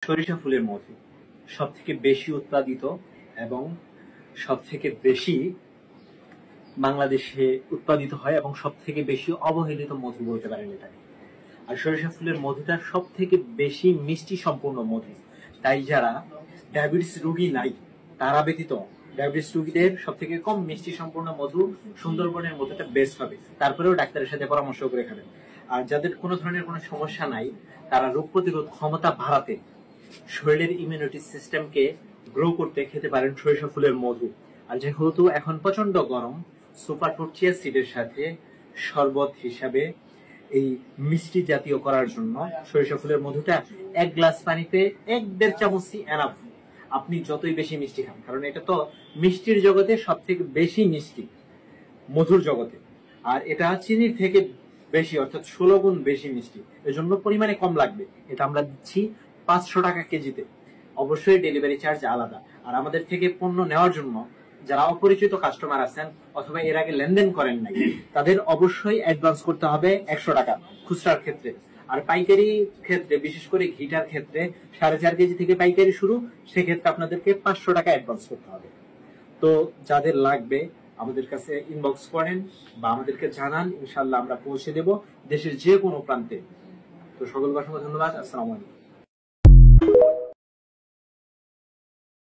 সরিষা ফুলের মধু সবথেকে বেশি উৎপাদিত এবং সবথেকে বেশি বাংলাদেশে উৎপাদিত হয় এবং সবথেকে বেশি অবহেলিত মধু বলতে পারেন এটাকে। আর সরিষা ফুলের মধুটা সবথেকে বেশি মিষ্টি সম্পূর্ণ মধু। তাই যারা ডায়াবেটিস রোগী নাই তারা ব্যতীত ডায়াবেটিস রোগীদের সবথেকে কম মিষ্টি সম্পূর্ণ মধু সুন্দরবনের মধুটা বেস্ট হবে। তারপরেও ডাক্তারের সাথে পরামর্শ করে খাবেন। আর যাদের কোনো ধরনের কোনো সমস্যা নাই তারা রোগ প্রতিরোধ ক্ষমতা বাড়াতে, শরীরের ইমিউনিটি সিস্টেমকে গ্রো করতে খেতে পারেন সরিষা ফুলের মধু। আর যেহেতু এখন প্রচন্ড গরম, সুপার ফ্রুট চিয়া সিডের সাথে শরবত হিসাবে এই মিষ্টি জাতীয় করার জন্য সরিষা ফুলের মধুটা 1 গ্লাস পানিতে 1-1.5 চামচই এনাফ। আপনি যতই বেশি মিষ্টি খান, কারণ এটা তো মিষ্টির জগতে সব থেকে বেশি মিষ্টি মধুর জগতে, আর এটা চিনির থেকে বেশি অর্থাৎ 16 গুণ বেশি মিষ্টি, এজন্য পরিমাণে কম লাগবে। এটা আমরা দিচ্ছি 500 টাকা কেজিতে। অবশ্যই ডেলিভারি চার্জ আলাদা। আর আমাদের থেকে পণ্য নেওয়ার জন্য যারা অপরিচিত কাস্টমার আছেন অথবা এর আগে লেনদেন করেন নাই, তাদের অবশ্যই অ্যাডভান্স করতে হবে 100 টাকা খুচরার ক্ষেত্রে। আর পাইকারি ক্ষেত্রে, বিশেষ করে ঘিটার ক্ষেত্রে 4.5 কেজি থেকে পাইকারি শুরু, সেক্ষেত্রে আপনাদেরকে 500 টাকা অ্যাডভান্স করতে হবে। তো যাদের লাগবে আমাদের কাছে ইনবক্স করেন বা আমাদেরকে জানান, ইনশাল্লাহ আমরা পৌঁছে দেব দেশের যে কোনো প্রান্তে। তো সকলকে অসংখ্য ধন্যবাদ। আসসালামু আলাইকুম।